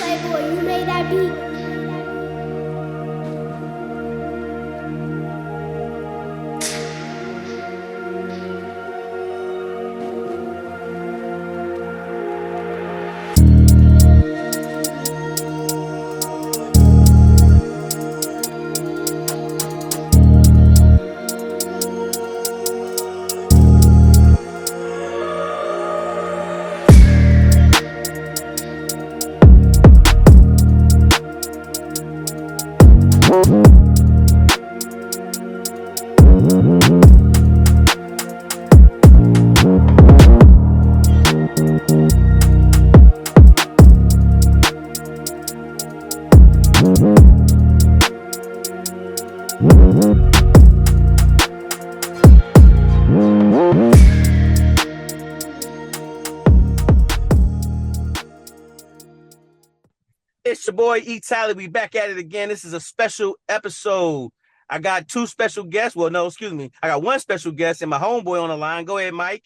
Playboy, you made that beat. It's your boy E. Tally. We back at it again. This is a special episode. I got two special guests. Well, no, excuse me. I got one special guest and my homeboy on the line. Go ahead, Mike.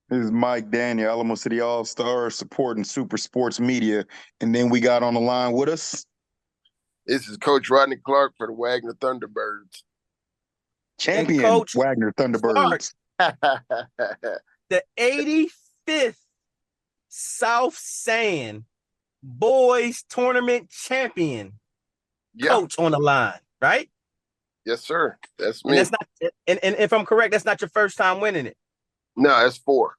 This is Mike Daniel, Alamo City All-Star, supporting Super Sports Media. And then we got on the line with us This is Coach Rodney Clark for the Wagner Thunderbirds. champion Coach Wagner Thunderbirds. The 85th South Sand Boys Tournament champion. Yeah. Coach on the line, right? Yes, sir. That's And me. that's not and if I'm correct, that's not your first time winning it. No, that's 4.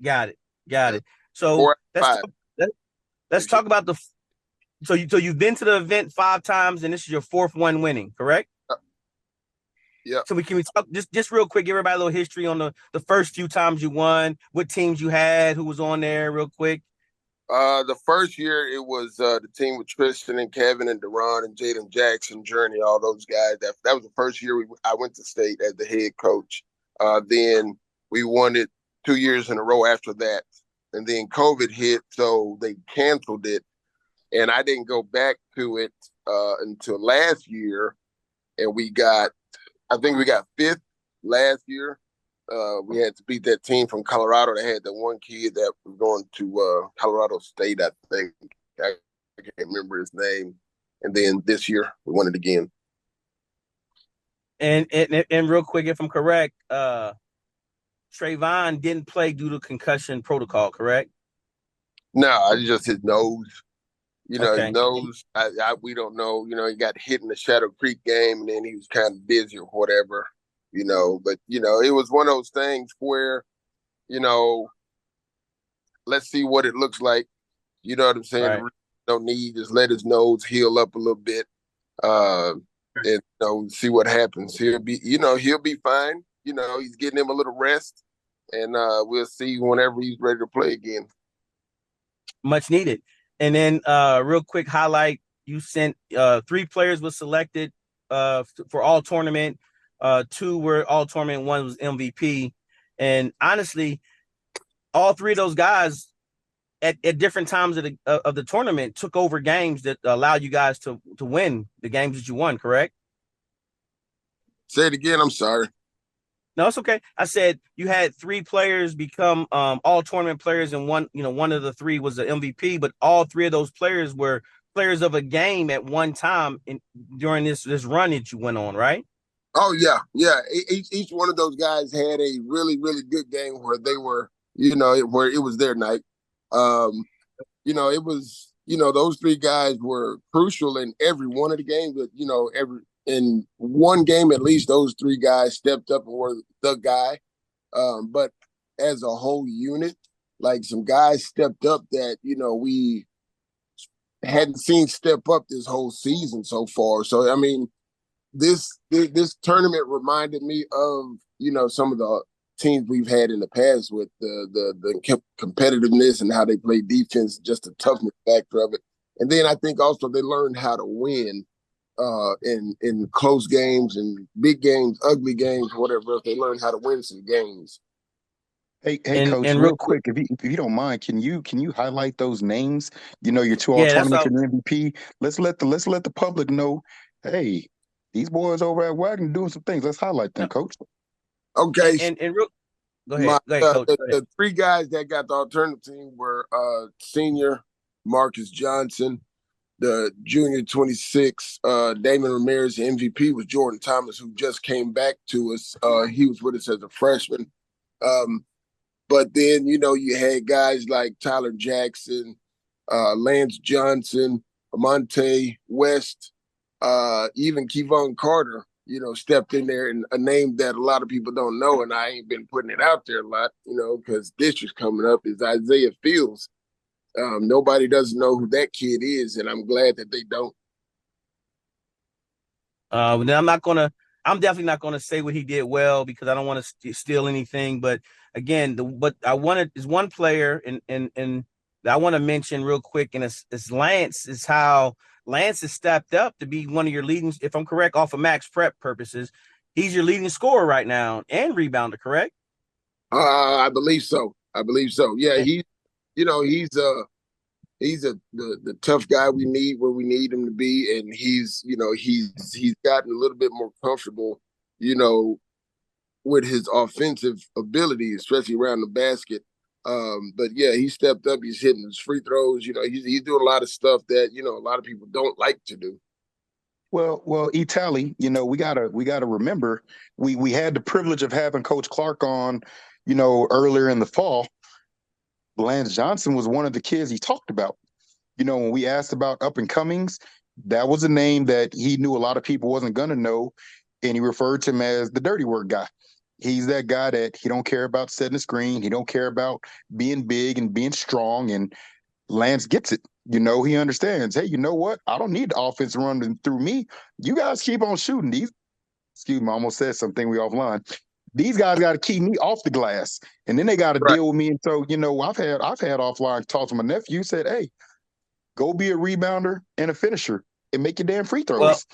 Got it. So 4 out of let's 5. let's talk about the so you've been to the event 5 times and this is your 4th one winning, correct? Yeah. So can we talk just real quick, give everybody a little history on the first few times you won, what teams you had, who was on there real quick? The first year it was the team with Tristan and Kevin and Deron and Jaden Jackson, Journey, all those guys. That was the first year I went to state as the head coach. Then we won it 2 years in a row after that. And then COVID hit, so they canceled it. And I didn't go back to it until last year. And I think we got 5th last year. We had to beat that team from Colorado that had that one kid that was going to Colorado State, I think. I can't remember his name. And then this year, we won it again. And real quick, if I'm correct, Trayvon didn't play due to concussion protocol, correct? No, I just his nose. Okay. His nose, we don't know. He got hit in the Shadow Creek game, and then he was kind of dizzy or whatever. But it was one of those things where, let's see what it looks like. You know what I'm saying? Right. No need, just let his nose heal up a little bit, and see what happens. He'll be fine. He's getting him a little rest, and we'll see whenever he's ready to play again. Much needed. And then real quick highlight, you sent 3 players was selected for all tournament. 2 were all tournament, 1 was MVP. And honestly, all 3 of those guys at different times of the tournament took over games that allowed you guys to win the games that you won, correct? Say it again. I'm sorry. No, it's okay. I said you had 3 players become all tournament players, and one of the 3 was the MVP, but all 3 of those players were players of a game at one time during this run that you went on, right? Oh yeah. Each one of those guys had a really, really good game where they were, where it was their night. It was, those 3 guys were crucial in every one of the games, but in one game, at least those 3 guys stepped up and were the guy. But as a whole unit, like some guys stepped up that, we hadn't seen step up this whole season so far. So, I mean, this tournament reminded me of, some of the teams we've had in the past with the competitiveness and how they play defense, just the toughness factor of it. And then I think also they learned how to win in close games and big games, ugly games, whatever else. They learned how to win some games. Hey, Coach, and real quick, if you don't mind, can you highlight those names? Your 2 all tournaments and MVP. Let's let the public know. Hey, these boys over at Wagner doing some things. Let's highlight them, Coach. Okay. And real, go ahead, Coach. The 3 guys that got the alternative team were senior Marcus Johnson. The junior 26, Damon Ramirez, the MVP was Jordan Thomas, who just came back to us. He was with us as a freshman. But then, you had guys like Tyler Jackson, Lance Johnson, Amonte West, even Kevon Carter, stepped in there, and a name that a lot of people don't know, and I ain't been putting it out there a lot, because district's coming up, is Isaiah Fields. Nobody doesn't know who that kid is, and I'm glad that they don't. Then I'm definitely not gonna say what he did well, because I don't want to steal anything. But again, but I wanted is one player, and I want to mention real quick, and it's Lance. Is how Lance has stepped up to be one of your leading, if I'm correct, off of Max Prep purposes. He's your leading scorer right now and rebounder, correct? I believe so. Yeah, he's the tough guy we need where we need him to be, and he's gotten a little bit more comfortable, with his offensive ability, especially around the basket. But yeah, he stepped up. He's hitting his free throws. He's doing a lot of stuff that a lot of people don't like to do. Well, Itali, we gotta remember we had the privilege of having Coach Clark on, earlier in the fall. Lance Johnson was one of the kids he talked about. When we asked about up and comings, that was a name that he knew a lot of people wasn't gonna know, and he referred to him as the dirty work guy. He's that guy that he don't care about setting the screen. He don't care about being big and being strong. And Lance gets it. He understands. Hey, you know what? I don't need the offense running through me. You guys keep on shooting these. Excuse me, I almost said something. We offline. These guys got to keep me off the glass, and then they got to deal with me. And so, I've had offline talks with my nephew. Said, hey, go be a rebounder and a finisher and make your damn free throws.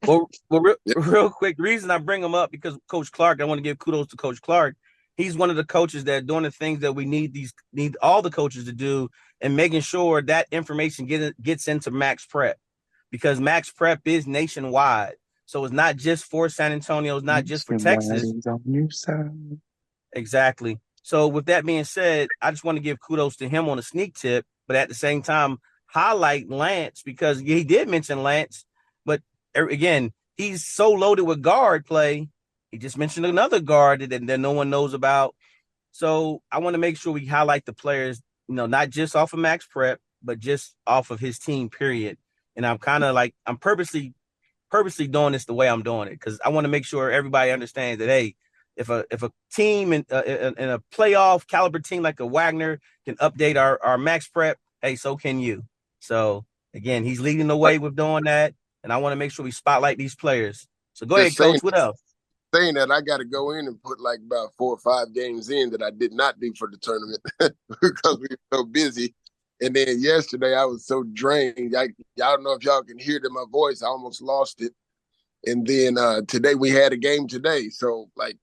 Well, real quick, reason I bring him up, because Coach Clark, I want to give kudos to Coach Clark. He's one of the coaches that doing the things that we need all the coaches to do, and making sure that information gets into Max Prep, because Max Prep is nationwide. So it's not just for San Antonio, it's not just for Texas. On your side. Exactly. So with that being said, I just want to give kudos to him on a sneak tip, but at the same time, highlight Lance, because he did mention Lance. But again, he's so loaded with guard play. He just mentioned another guard that no one knows about. So I want to make sure we highlight the players, not just off of Max Prep, but just off of his team, period. And I'm kind of like, I'm purposely doing this the way I'm doing it, because I want to make sure everybody understands that, hey, if a team in a playoff caliber team like a Wagner can update our Max Prep, hey, so can you. So again, he's leading the way with doing that. And I want to make sure we spotlight these players. So go ahead, Coach. What else? Saying that, I got to go in and put like about 4 or 5 games in that I did not do for the tournament because we were so busy. And then yesterday I was so drained. I don't know if y'all can hear it in my voice. I almost lost it. And then today we had a game today. So, I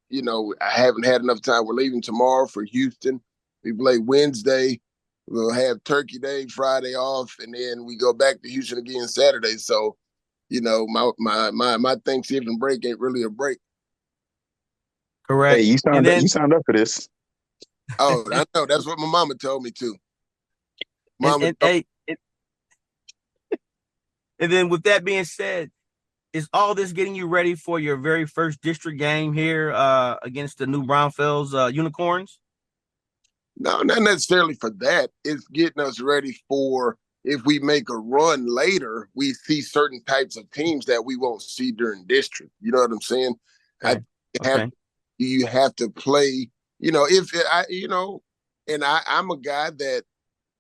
haven't had enough time. We're leaving tomorrow for Houston. We play Wednesday. We'll have Turkey Day, Friday off, and then we go back to Houston again Saturday. So, my Thanksgiving break ain't really a break. Correct. Hey, you signed up for this. Oh, I know. That's what my mama told me too. And then with that being said, is all this getting you ready for your very first district game here against the New Braunfels Unicorns? No, not necessarily for that. It's getting us ready for, if we make a run later, we see certain types of teams that we won't see during district. You know what I'm saying? Okay. You have to play, and I'm a guy that,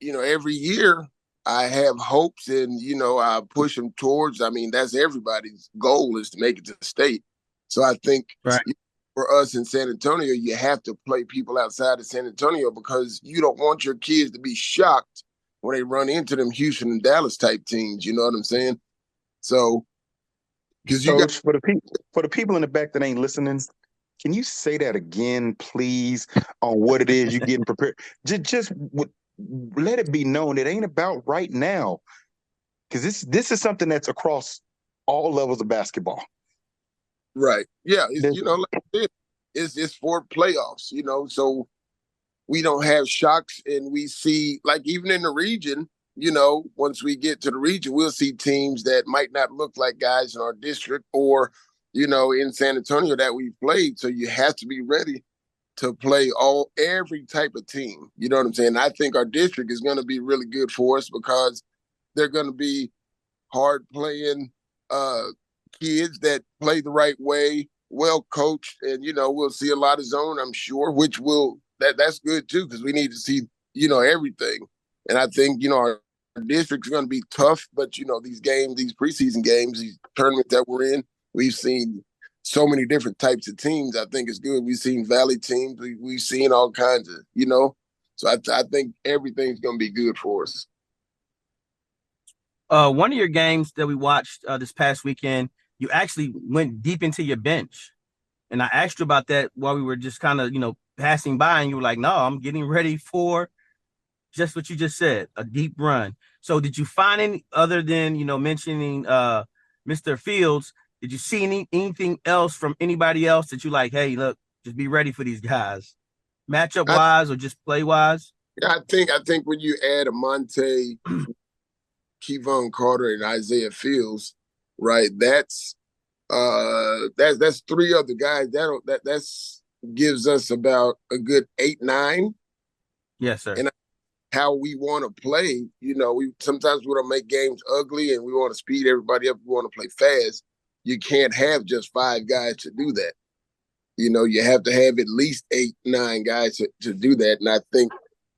every year I have hopes and, I push them towards, that's everybody's goal, is to make it to the state. So I think for us in San Antonio, you have to play people outside of San Antonio, because you don't want your kids to be shocked when they run into them Houston and Dallas type teams. You know what I'm saying? So, because for the people in the back that ain't listening, can you say that again, please, on what it is you're getting prepared? Just let it be known it ain't about right now, because this is something that's across all levels of basketball. Right. Yeah. Like I said, it's for playoffs. So we don't have shocks, and we see, like, even in the region, once we get to the region, we'll see teams that might not look like guys in our district or, in San Antonio that we've played. So you have to be ready to play every type of team. You know what I'm saying? I think our district is going to be really good for us because they're going to be hard playing kids that play the right way, well coached, and we'll see a lot of zone, I'm sure, which that's good too because we need to see everything. And I think our district's going to be tough, but these games, these preseason games, these tournaments that we're in, we've seen so many different types of teams. I think it's good. We've seen Valley teams. We've seen all kinds of, So I think everything's going to be good for us. One of your games that we watched this past weekend, you actually went deep into your bench. And I asked you about that while we were just kind of, passing by, and you were like, no, I'm getting ready for just what you just said, a deep run. So did you find any, other than, mentioning Mr. Fields, did you see anything else from anybody else that you like, hey, look, just be ready for these guys, matchup wise or just play wise? Yeah, I think when you add Amante, Kevon Carter, and Isaiah Fields, right, that's three other guys. That's gives us about a good 8-9. Yes, sir. And how we want to play, we sometimes we want to make games ugly and we want to speed everybody up. We want to play fast. You can't have just 5 guys to do that. You have to have at least 8-9 guys to do that. And I think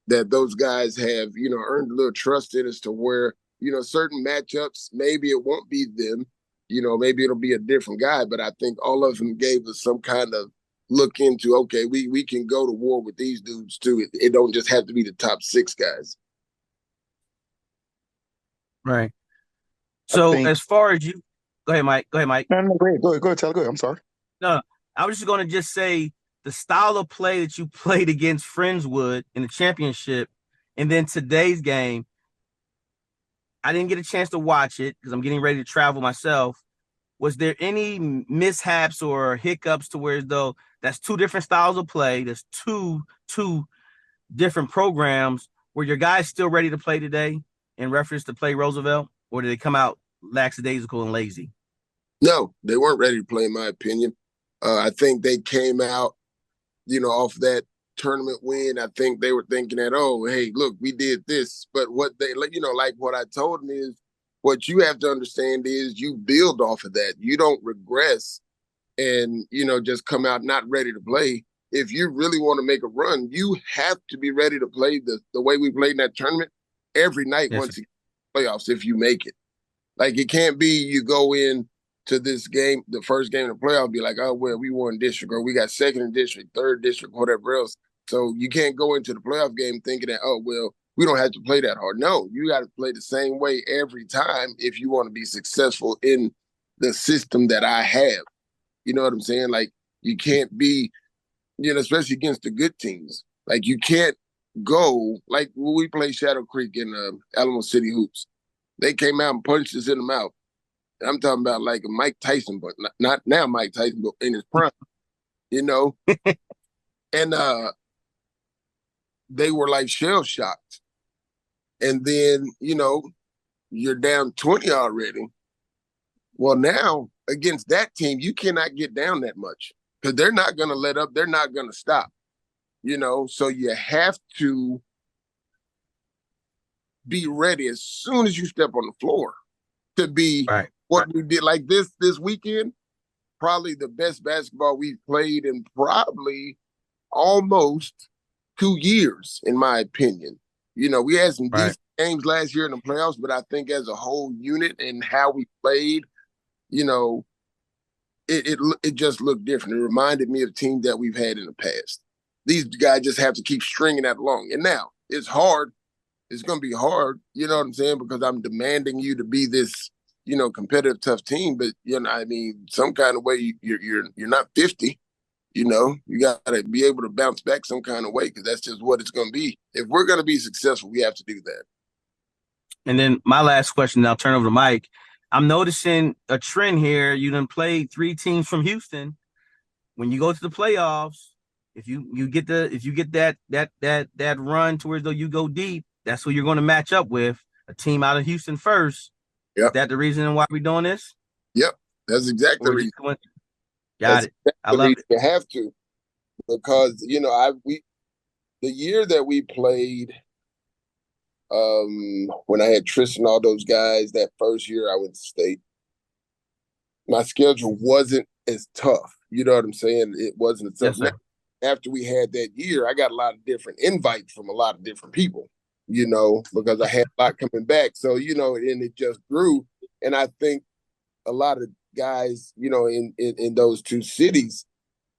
that those guys have, earned a little trust in us to where, certain matchups, maybe it won't be them, maybe it'll be a different guy. But I think all of them gave us some kind of look into, okay, we can go to war with these dudes too. It don't just have to be the top 6 guys. Right. So as far as you, go ahead, Mike. No, go ahead, Tyler. Go ahead. I'm sorry. No, I was just going to just say the style of play that you played against Friendswood in the championship, and then today's game, I didn't get a chance to watch it because I'm getting ready to travel myself. Was there any mishaps or hiccups to where, though, that's 2 different styles of play, there's two different programs, were your guys still ready to play today in reference to play Roosevelt, or did they come out lackadaisical and lazy? No, they weren't ready to play, in my opinion. I think they came out, off that tournament win. I think they were thinking that, oh, hey, look, we did this. But what they, like what I told them is, what you have to understand is you build off of that. You don't regress and, just come out not ready to play. If you really want to make a run, you have to be ready to play the way we played in that tournament every night. Yes, once you get playoffs, if you make it. Like, it can't be you go in to this game, the first game of the playoff, be like, oh, well, we won district, or we got second in district, third district, whatever else. So you can't go into the playoff game thinking that, oh, well, we don't have to play that hard. No, you got to play the same way every time if you want to be successful in the system that I have. You know what I'm saying? Like, you can't be, especially against the good teams. Like, you can't go, like when we played Shadow Creek in Alamo City Hoops. They came out and punched us in the mouth. And I'm talking about like a Mike Tyson, but not now Mike Tyson, but in his prime, And they were like shell-shocked. And then, you're down 20 already. Well, now, against that team, you cannot get down that much because they're not going to let up. They're not going to stop, So you have to be ready as soon as you step on the floor to be what we did. Like this weekend, probably the best basketball we've played in probably almost 2 years, in my opinion. We had some decent games last year in the playoffs, but I think as a whole unit and how we played, it just looked different. It reminded me of teams that we've had in the past. These guys just have to keep stringing that along. And now it's hard. It's going to be hard, you know what I'm saying? Because I'm demanding you to be this, competitive, tough team. But, some kind of way you're not 50. You got to be able to bounce back some kind of way because that's just what it's going to be. If we're going to be successful, we have to do that. And then my last question, I'll turn over to Mike. I'm noticing a trend here. You done played 3 teams from Houston. When you go to the playoffs, if you get that run to where though you go deep, that's who you're going to match up with. a team out of Houston first. Yep. Is that the reason why we're doing this? Yep. That's exactly the reason. Got it. I love it. You have to, because the year that we played, when I had Tristan, all those guys, that first year I went to state, my schedule wasn't as tough. You know what I'm saying? It wasn't as tough. Yes, now, after we had that year, I got a lot of different invites from a lot of different people, because I had a lot coming back. So, and it just grew. And I think a lot of guys, in those two cities,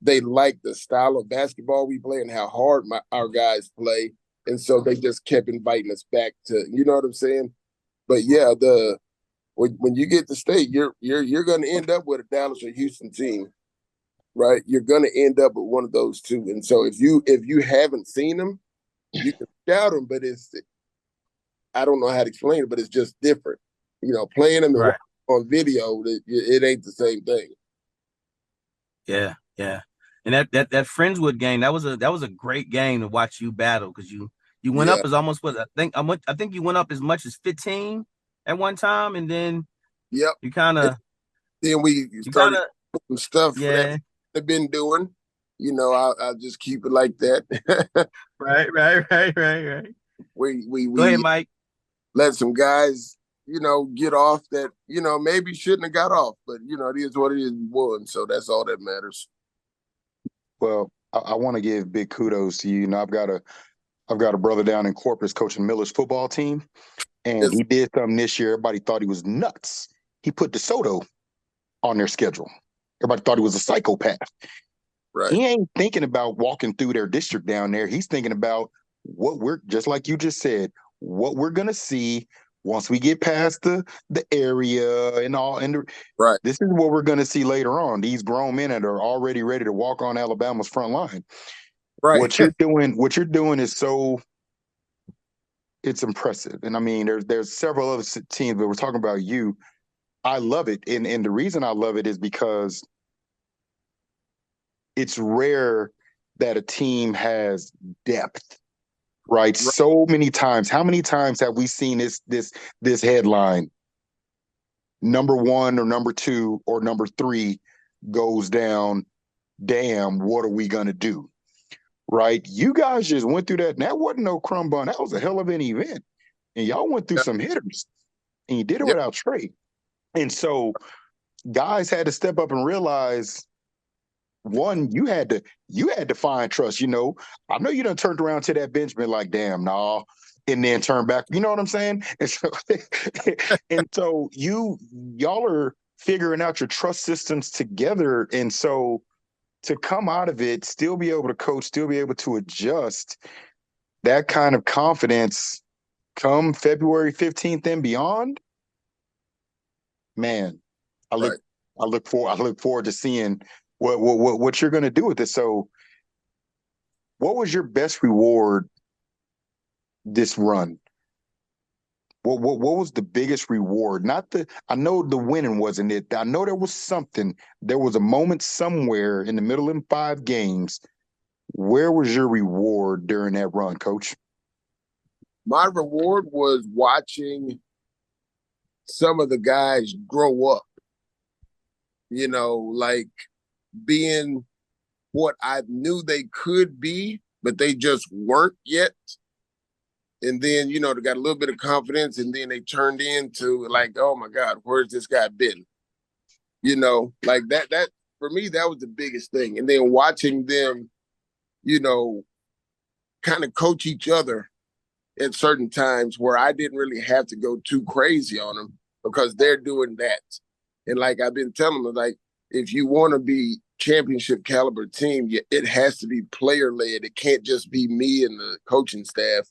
they like the style of basketball we play and how hard our guys play. And so they just kept inviting us back to, you know what I'm saying? But yeah, when you get to state, you're going to end up with a Dallas or Houston team, right? You're going to end up with one of those two. And so if you haven't seen them, you can scout them, but I don't know how to explain it, but it's just different. Playing them right. on video, it ain't the same thing. Yeah, yeah. And that Friendswood game, that was a great game to watch you battle, because you went up as almost I think you went up as much as 15 at one time, and then you kind of we started some stuff that I've been doing. I'll just keep it like that. Right. We go ahead, Mike. Let some guys get off that maybe shouldn't have got off, but it is what it is. Won, so that's all that matters. Well, I want to give big kudos to you. I've got a brother down in Corpus coaching Miller's football team, and he did something this year. Everybody thought he was nuts. He put DeSoto on their schedule. Everybody thought he was a psychopath. Right. He ain't thinking about walking through their district down there. He's thinking about what we're, just like you just said, what we're gonna see once we get past the area and all. And right. This is what we're gonna see later on. These grown men that are already ready to walk on Alabama's front line. Right. What you're doing is it's impressive. And I mean, there's several other teams, but we're talking about you. I love it. And the reason I love it is because it's rare that a team has depth, right? So many times. How many times have we seen this headline? Number 1 or number 2 or number 3 goes down. Damn, what are we gonna do? Right? You guys just went through that. And that wasn't no crumb bun. That was a hell of an event. And y'all went through some hitters. And you did it without trade. And so guys had to step up and realize, one, you had to find trust. I know you done turned around to that bench, been like, damn, nah, and then turn back. You know what I'm saying? And so y'all are figuring out your trust systems together. And so to come out of it, still be able to coach, still be able to adjust, that kind of confidence come February 15th and beyond, man, I look forward to seeing what you're going to do with this. So what was your best reward this run? What was the biggest reward? I know the winning wasn't it. I know there was something. There was a moment somewhere in the middle of 5 games. Where was your reward during that run, Coach? My reward was watching some of the guys grow up, like being what I knew they could be, but they just weren't yet. And then, they got a little bit of confidence, and then they turned into like, oh my God, where's this guy been? Like that for me, that was the biggest thing. And then watching them, kind of coach each other at certain times where I didn't really have to go too crazy on them because they're doing that. And like I've been telling them, like, if you want to be championship caliber team, it has to be player led. It can't just be me and the coaching staff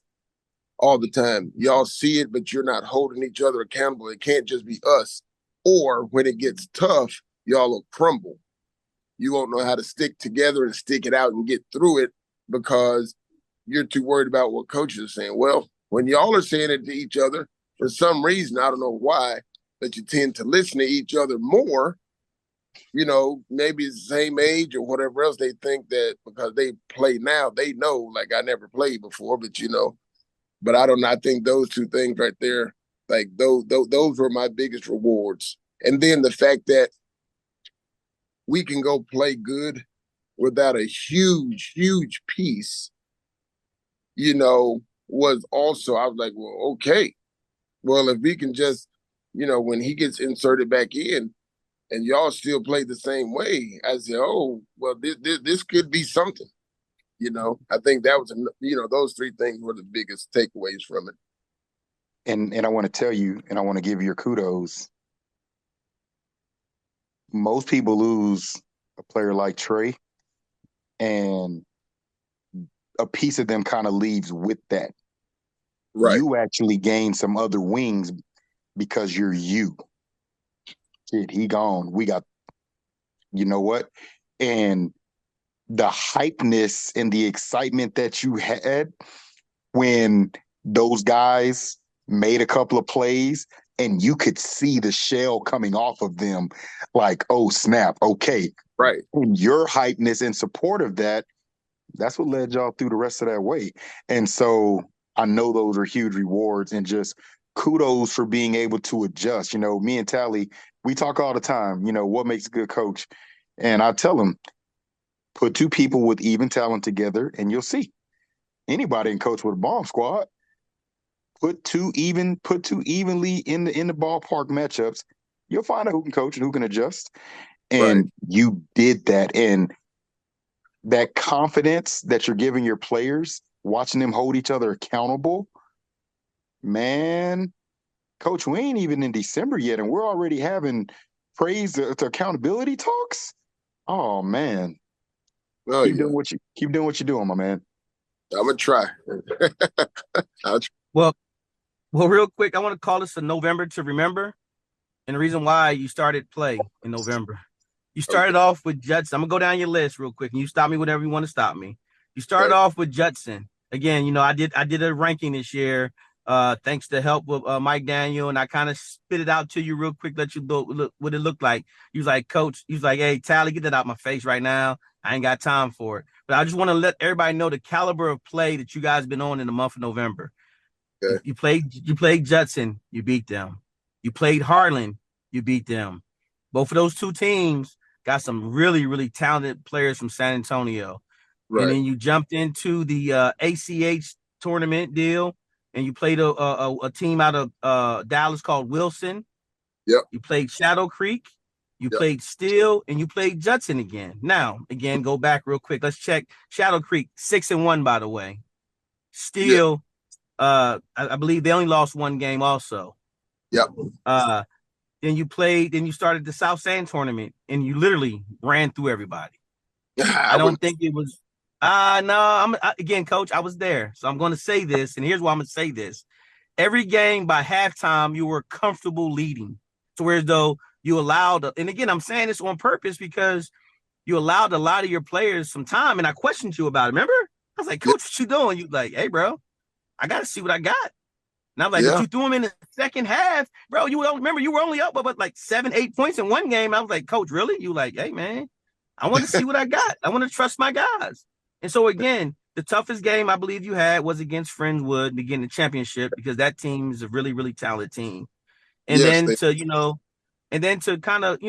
all the time. Y'all see it, but you're not holding each other accountable. It can't just be us. Or when it gets tough, y'all will crumble. You won't know how to stick together and stick it out and get through it because you're too worried about what coaches are saying. Well, when y'all are saying it to each other, for some reason, I don't know why, but you tend to listen to each other more. Maybe it's the same age or whatever else. They think that because they play now, they know, like, I never played before, but but I don't know. I think those two things right there Like those were my biggest rewards. And then the fact that we can go play good without a huge, huge piece, was also, I was like, well, okay. Well, if we can just, when he gets inserted back in and y'all still play the same way, I said, oh, well, this could be something. I think that was, those three things were the biggest takeaways from it. And I want to tell you, and I want to give you your kudos. Most people lose a player like Trey, and a piece of them kind of leaves with that. Right. You actually gain some other wings because you're you. Shit, he gone. We got, you know what? And the hypeness and the excitement that you had when those guys made a couple of plays and you could see the shell coming off of them like, oh, snap, okay. Right. And your hypeness in support of that, that's what led y'all through the rest of that way. And so I know those are huge rewards, and just kudos for being able to adjust. Me and Tally, we talk all the time, what makes a good coach? And I tell them, put two people with even talent together and you'll see. Anybody can coach with a bomb squad. Put two evenly in the ballpark matchups. You'll find out who can coach and who can adjust. And right. You did that. And that confidence that you're giving your players, watching them hold each other accountable, man, Coach, we ain't even in December yet, and we're already having praise to accountability talks. Oh man. Oh, keep doing what you're doing, my man. I'm gonna try. Well, real quick, I want to call this a November to remember, and the reason why you started play in November. You started off with Judson. I'm gonna go down your list real quick, and you stop me whenever you want to stop me. You started off with Judson. Again, I did a ranking this year, thanks to help with Mike Daniel, and I kind of spit it out to you real quick, let you look what it looked like. He was like, Coach, he was like, hey, Tally, get that out my face right now. I ain't got time for it. But I just want to let everybody know the caliber of play that you guys been on in the month of November. Okay. You played Judson, you beat them. You played Harlan, you beat them. Both of those two teams got some really, really talented players from San Antonio. Right. And then you jumped into the ACH tournament deal, and you played a team out of Dallas called Wilson. Yep. You played Shadow Creek. You played Steele, and you played Judson again. Now, again, go back real quick. Let's check Shadow Creek, 6-1, by the way. Steele, I believe they only lost one game also. Yep. Then you started the South San tournament, and you literally ran through everybody. I don't think it was. No, again, Coach, I was there. So I'm going to say this, and here's why I'm going to say this. Every game by halftime, you were comfortable leading. So whereas though you allowed, and again, I'm saying this on purpose because you allowed a lot of your players some time, and I questioned you about it. Remember? I was like, Coach, what you doing? You like, hey, bro, I got to see what I got. And I was like, but you threw him in the second half, bro. You remember you were only up but like 7-8 points in one game. I was like, Coach, really? You like, hey, man, I want to see what I got. I want to trust my guys. And so, again, the toughest game I believe you had was against Friendswood to get in the championship because that team is a really, really talented team. And then to kind of,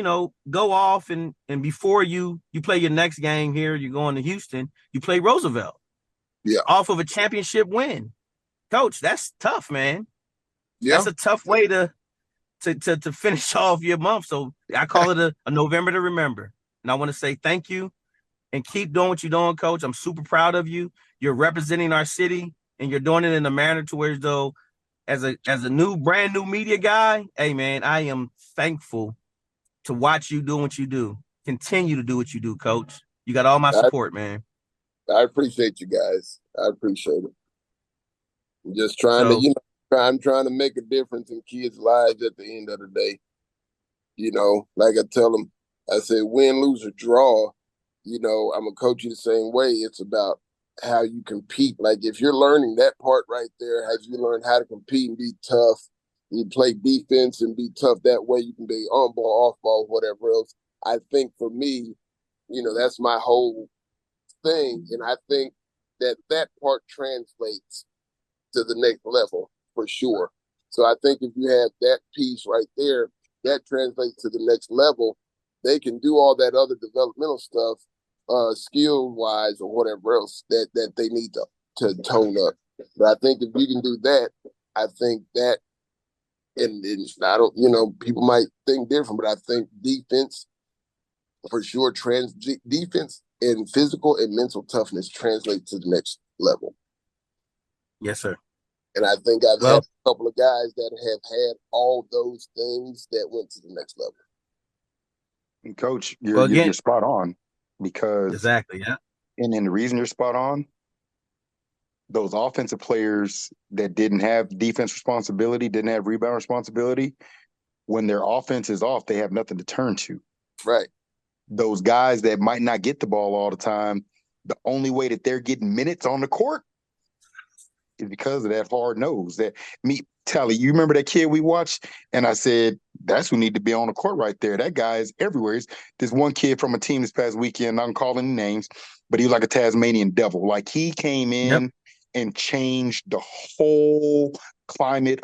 go off and before you play your next game here, you're going to Houston, you play Roosevelt. Yeah. Off of a championship win. Coach, that's tough, man. Yeah. That's a tough way to finish off your month. So I call it a November to remember. And I want to say thank you and keep doing what you're doing, Coach. I'm super proud of you. You're representing our city and you're doing it in a manner to where though as a brand new media guy, hey man, I am thankful to watch you doing what you do. Continue to do what you do, Coach. You got all my support, man. I appreciate you guys. I appreciate it. I'm just trying to, I'm trying to make a difference in kids' lives at the end of the day. Like I tell them, I say, win, lose, or draw, I'm going to coach you the same way. It's about how you compete. Like if you're learning that part right there, as you learn how to compete and be tough, you play defense and be tough that way, you can be on ball, off ball, whatever else. I think for me, that's my whole thing. And I think that part translates to the next level for sure. So I think if you have that piece right there, that translates to the next level. They can do all that other developmental stuff, skill wise or whatever else that they need to tone up. But I think if you can do that, I think that, and I don't, people might think different, but I think defense for sure, defense and physical and mental toughness translate to the next level. Yes, sir. And I think I've had a couple of guys that have had all those things that went to the next level. And Coach, you're spot on, because exactly, yeah. And the reason you're spot on, those offensive players that didn't have defense responsibility, didn't have rebound responsibility, when their offense is off, they have nothing to turn to. Right. Those guys that might not get the ball all the time, the only way that they're getting minutes on the court is because of that hard nose. Tally, you remember that kid we watched? And I said, that's who need to be on the court right there. That guy is everywhere. There's one kid from a team this past weekend, I'm calling names, but he was like a Tasmanian devil. Like, he came in and changed the whole climate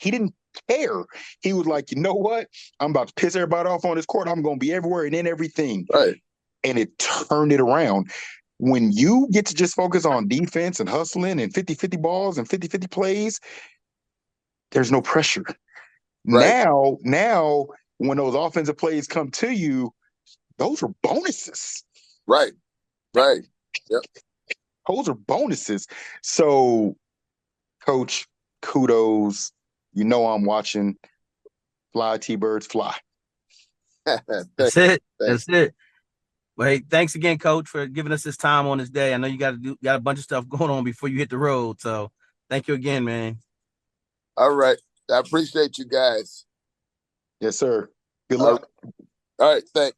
he didn't care. He was like, you know what? I'm about to piss everybody off on this court. I'm going to be everywhere and in everything. Right. And it turned it around. When you get to just focus on defense and hustling and 50-50 balls and 50-50 plays, there's no pressure. Right. Now, when those offensive plays come to you, those are bonuses. Right. Yep. Those are bonuses. So, Coach, kudos. I'm watching. Fly, T-Birds, fly. That's it. That's it. Well, hey, thanks again, Coach, for giving us this time on this day. I know you got a bunch of stuff going on before you hit the road. So thank you again, man. All right. I appreciate you guys. Yes, sir. Good luck. All right. Thanks.